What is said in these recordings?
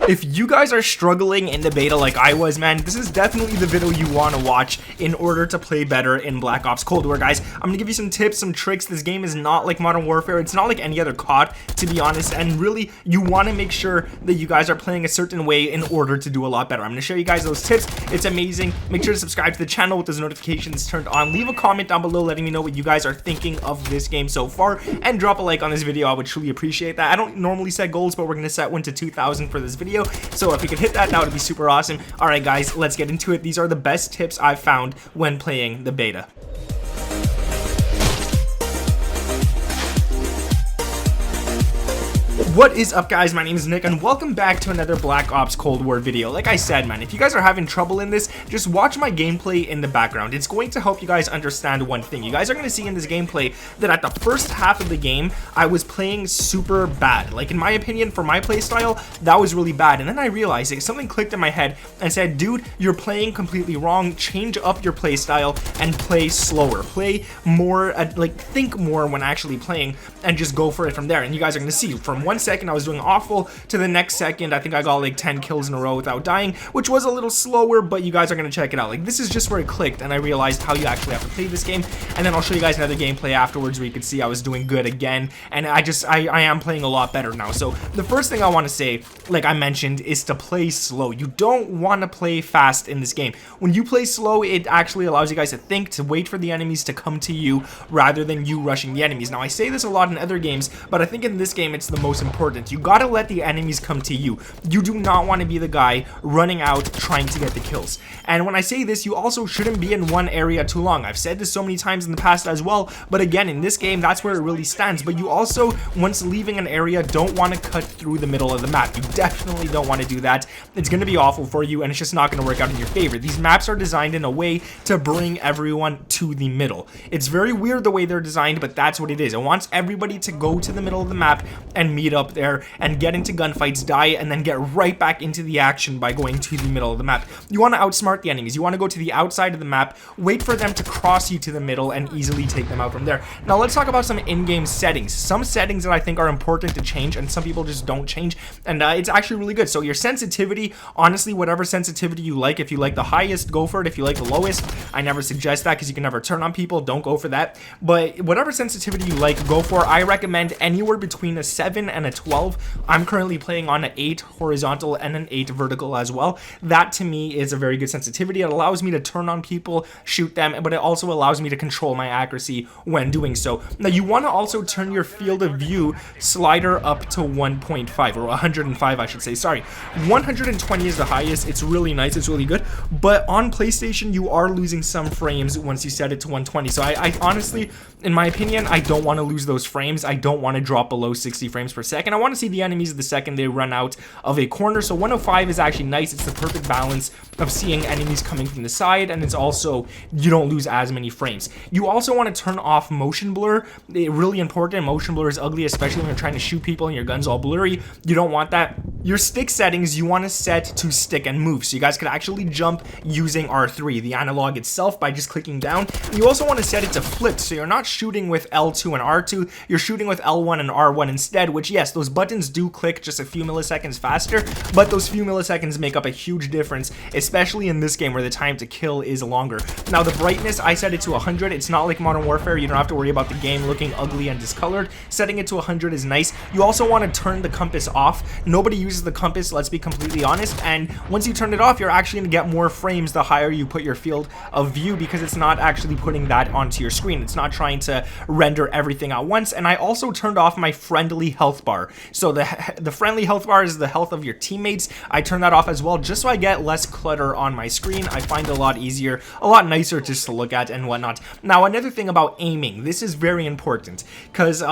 If you guys are struggling in the beta like I was, man, this is definitely the video you want to watch in order to play better in Black Ops Cold War, guys. I'm gonna give you some tips, some tricks. This game is not like Modern Warfare. It's not like any other COD, to be honest, and really, you want to make sure that you guys are playing a certain way in order to do a lot better. I'm gonna show you guys those tips. It's amazing. Make sure to subscribe to the channel with those notifications turned on. Leave a comment down below letting me know what you guys are thinking of this game so far, and drop a like on this video. I would truly appreciate that. I don't normally set goals, but we're gonna set one to 2,000 for this video, so if we could hit that, that would be super awesome. All right, guys, let's get into it. These are the best tips I've found when playing the beta. What is up, guys? My name is Nick and welcome back to another Black Ops Cold War video. Like I said, man, if you guys are having trouble in this, just watch my gameplay in the background. It's going to help you guys understand one thing. You guys are going to see in this gameplay that at the first half of the game, I was playing super bad. Like, in my opinion, for my playstyle, that was really bad. And then I realized it, something clicked in my head and said, dude, you're playing completely wrong. Change up your playstyle and play slower. Play more, like, think more when actually playing and just go for it from there. And you guys are going to see from 1 second I was doing awful to the next second I think I got like 10 kills in a row without dying, which was a little slower, but you guys are going to check it out. Like, this is just where it clicked and I realized how you actually have to play this game, and then I'll show you guys another gameplay afterwards where you can see I was doing good again, and I am playing a lot better now. So the first thing I want to say, like I mentioned, is to play slow. You don't want to play fast in this game. When you play slow, it actually allows you guys to think, to wait for the enemies to come to you rather than you rushing the enemies. Now, I say this a lot in other games, but I think in this game it's the most important. You gotta let the enemies come to you. You do not want to be the guy running out trying to get the kills. And when I say this, you also shouldn't be in one area too long. I've said this so many times in the past as well, but again, in this game, that's where it really stands. But you also, once leaving an area, don't want to cut through the middle of the map. You definitely don't want to do that. It's going to be awful for you, and it's just not going to work out in your favor. These maps are designed in a way to bring everyone to the middle. It's very weird the way they're designed, but that's what it is. It wants everybody to go to the middle of the map and meet up there and get into gunfights, die, and then get right back into the action by going to the middle of the map. You want to outsmart the enemies. You want to go to the outside of the map, wait for them to cross you to the middle, and easily take them out from there. Now, let's talk about some in-game settings. Some settings that I think are important to change, and some people just don't change, and it's actually really good. So your sensitivity, honestly, whatever sensitivity you like. If you like the highest, go for it. If you like the lowest, I never suggest that because you can never turn on people. Don't go for that. But whatever sensitivity you like, go for. I recommend anywhere between a 7 and a 12. I'm currently playing on an 8 horizontal and an 8 vertical as well. That to me is a very good sensitivity. It allows me to turn on people, shoot them, but it also allows me to control my accuracy when doing so. Now, you want to also turn your field of view slider up to 1.5 or 105, I should say. Sorry, 120 is the highest. It's really nice. It's really good. But on PlayStation, you are losing some frames once you set it to 120. So I honestly, in my opinion, I don't want to lose those frames. I don't want to drop below 60 frames per second. I want to see the enemies the second they run out of a corner. So 105 is actually nice. It's the perfect balance of seeing enemies coming from the side, and it's also, you don't lose as many frames. You also want to turn off motion blur. Really important. Motion blur is ugly, especially when you're trying to shoot people and your gun's all blurry. You don't want that. Your stick settings, you want to set to stick and move, so you guys could actually jump using R3, the analog itself, by just clicking down. You also want to set it to flipped, so you're not shooting with L2 and R2, you're shooting with L1 and R1 instead, which, yes, those buttons do click just a few milliseconds faster, but those few milliseconds make up a huge difference, especially in this game where the time to kill is longer. Now, the brightness, I set it to 100. It's not like Modern Warfare. You don't have to worry about the game looking ugly and discolored. Setting it to 100 is nice. You also want to turn the compass off. Nobody uses the compass, let's be completely honest, and once you turn it off, you're actually going to get more frames the higher you put your field of view, because it's not actually putting that onto your screen. It's not trying to render everything at once. And I also turned off my friendly health bar. So the friendly health bar is the health of your teammates. I turned that off as well, just so I get less clutter on my screen. I find it a lot easier, a lot nicer just to look at and whatnot. Now, another thing about aiming, this is very important, because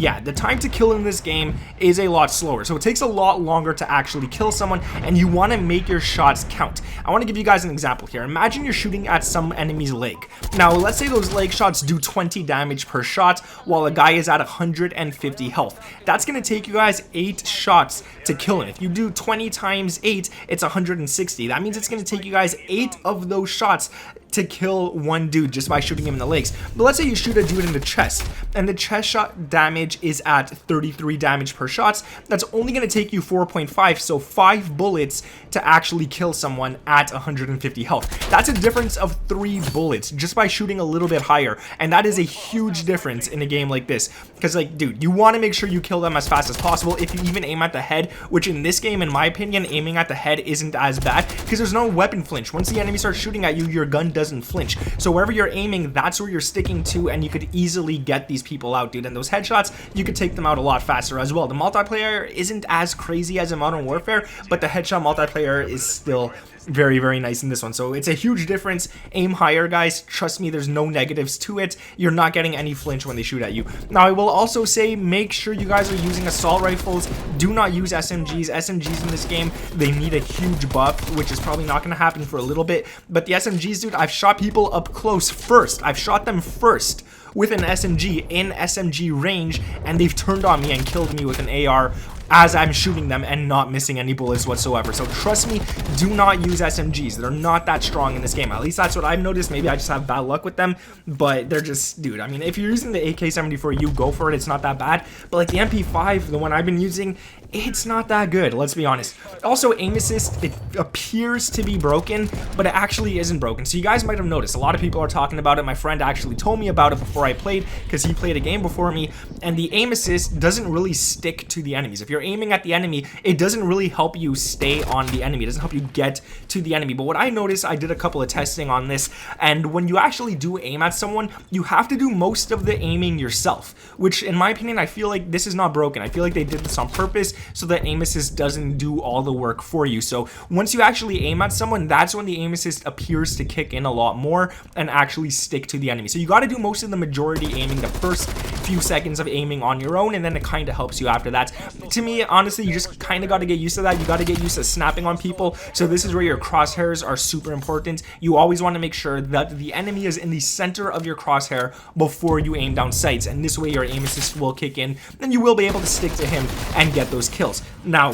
yeah, the time to kill in this game is a lot slower, so it takes a lot longer to actually kill someone, and you want to make your shots count. I want to give you guys an example here. Imagine you're shooting at some enemy's leg. Now, let's say those leg shots do 20 damage per shot while a guy is at 150 health. That's going to take you guys 8 shots to kill him. If you do 20 times 8, it's 160. That means it's going to take you guys 8 of those shots to kill one dude just by shooting him in the legs. But let's say you shoot a dude in the chest, and the chest shot damage is at 33 damage per shot. That's only going to take you 4.5, so 5 bullets to actually kill someone at 150 health. That's a difference of 3 bullets just by shooting a little bit higher, and that is a huge difference in a game like this. Because, like, dude, you want to make sure you kill them as fast as possible. If you even aim at the head, which in this game, in my opinion, aiming at the head isn't as bad because there's no weapon flinch. Once the enemy starts shooting at you, your gun doesn't flinch. So wherever you're aiming, that's where you're sticking to, and you could easily get these people out, dude. And those headshots, you could take them out a lot faster as well. The multiplayer isn't as crazy as in Modern Warfare, but the headshot multiplayer is still very, very nice in this one. So it's a huge difference. Aim higher, guys. Trust me, there's no negatives to it. You're not getting any flinch when they shoot at you. Now, I will also say, make sure you guys are using assault rifles. Do not use SMGs. SMGs in this game, they need a huge buff, which is probably not going to happen for a little bit. But the SMGs, dude, I've shot people up close first. I've shot them first with an SMG in SMG range, and they've turned on me and killed me with an AR as I'm shooting them and not missing any bullets whatsoever. So trust me, do not use SMGs. They're not that strong in this game. At least that's what I've noticed. Maybe I just have bad luck with them, but they're just, dude, I mean, if you're using the AK-74, you go for it. It's not that bad. But like the MP5, the one I've been using, it's not that good, let's be honest. Also, aim assist, it appears to be broken, but it actually isn't broken. So you guys might have noticed, a lot of people are talking about it. My friend actually told me about it before I played, because he played a game before me, and the aim assist doesn't really stick to the enemies. If you're aiming at the enemy, it doesn't really help you stay on the enemy. It doesn't help you get to the enemy. But what I noticed, I did a couple of testing on this, and when you actually do aim at someone, you have to do most of the aiming yourself, which in my opinion, I feel like this is not broken. I feel like they did this on purpose so that aim assist doesn't do all the work for you. So once you actually aim at someone, that's when the aim assist appears to kick in a lot more and actually stick to the enemy. So you got to do most of the majority aiming the first few seconds of aiming on your own, and then it kind of helps you after that. To me, honestly, you just kind of got to get used to that. You got to get used to snapping on people. So this is where your crosshairs are super important. You always want to make sure that the enemy is in the center of your crosshair before you aim down sights, and this way your aim assist will kick in and you will be able to stick to him and get those kills. Now,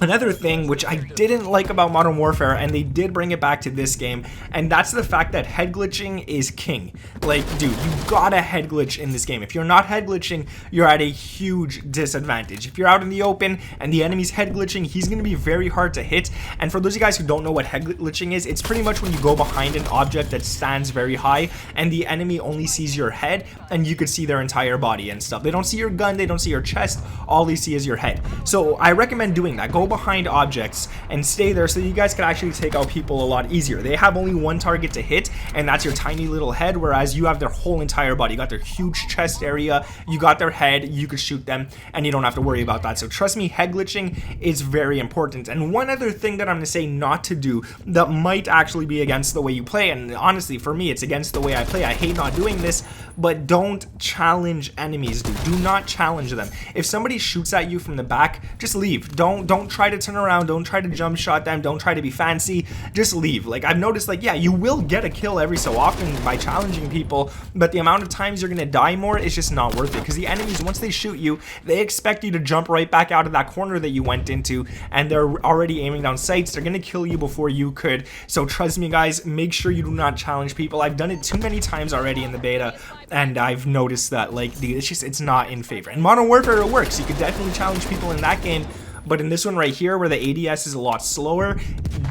another thing which I didn't like about Modern Warfare, and they did bring it back to this game, and that's the fact that head glitching is king. Like, dude, you gotta head glitch in this game. If you're not head glitching, you're at a huge disadvantage. If you're out in the open and the enemy's head glitching, he's gonna be very hard to hit. And for those of you guys who don't know what head glitching is, it's pretty much when you go behind an object that stands very high and the enemy only sees your head and you could see their entire body and stuff. They don't see your gun, they don't see your chest, all they see is your head. So I recommend doing that. Go behind objects and stay there so you guys can actually take out people a lot easier. They have only one target to hit, and that's your tiny little head, whereas you have their whole entire body. You got their huge chest area, you got their head, you could shoot them, and you don't have to worry about that. So trust me, head glitching is very important. And one other thing that I'm going to say not to do that might actually be against the way you play, and honestly for me it's against the way I play, I hate not doing this, but don't challenge enemies, dude. Do not challenge them. If somebody shoots at you from the back, just leave. Don't try to turn around, don't try to jump shot them, don't try to be fancy, just leave. Like, I've noticed, like, yeah, you will get a kill every so often by challenging people, but the amount of times you're gonna die more is just not worth it, because the enemies, once they shoot you, they expect you to jump right back out of that corner that you went into, and they're already aiming down sights. They're gonna kill you before you could. So trust me, guys, make sure you do not challenge people. I've done it too many times already in the beta, and I've noticed that, like, dude, it's not in favor. In Modern Warfare it works, you could definitely challenge people in that game, but in this one right here, where the ADS is a lot slower,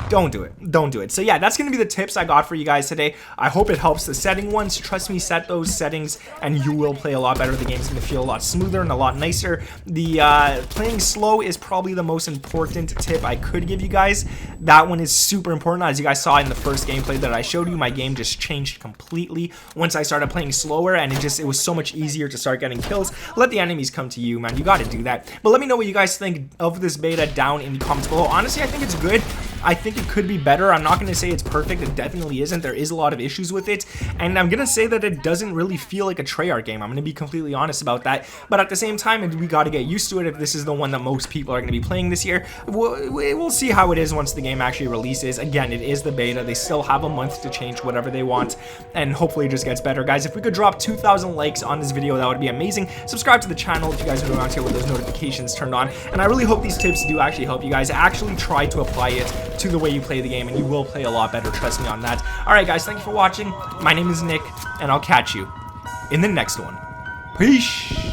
don't do it. Don't do it. So yeah, that's going to be the tips I got for you guys today. I hope it helps. The setting ones, trust me, set those settings and you will play a lot better. The game's going to feel a lot smoother and a lot nicer. The playing slow is probably the most important tip I could give you guys. That one is super important. As you guys saw in the first gameplay that I showed you, my game just changed completely once I started playing slower, and it was so much easier to start getting kills. Let the enemies come to you, man. You got to do that. But let me know what you guys think of this beta down in the comments below. Honestly, I think it's good. I think it could be better. I'm not going to say it's perfect. It definitely isn't. There is a lot of issues with it, and I'm going to say that it doesn't really feel like a Treyarch game. I'm going to be completely honest about that, but at the same time, we got to get used to it. If this is the one that most people are going to be playing this year, we'll see how it is once the game actually releases. Again, it is the beta. They still have a month to change whatever they want, and hopefully it just gets better. Guys, if we could drop 2,000 likes on this video, that would be amazing. Subscribe to the channel if you guys are around here with those notifications turned on, and I really hope these tips do actually help you guys actually try to apply it to the way you play the game, and you will play a lot better, trust me on that. Alright guys, thank you for watching. My name is Nick, and I'll catch you in the next one. Peace!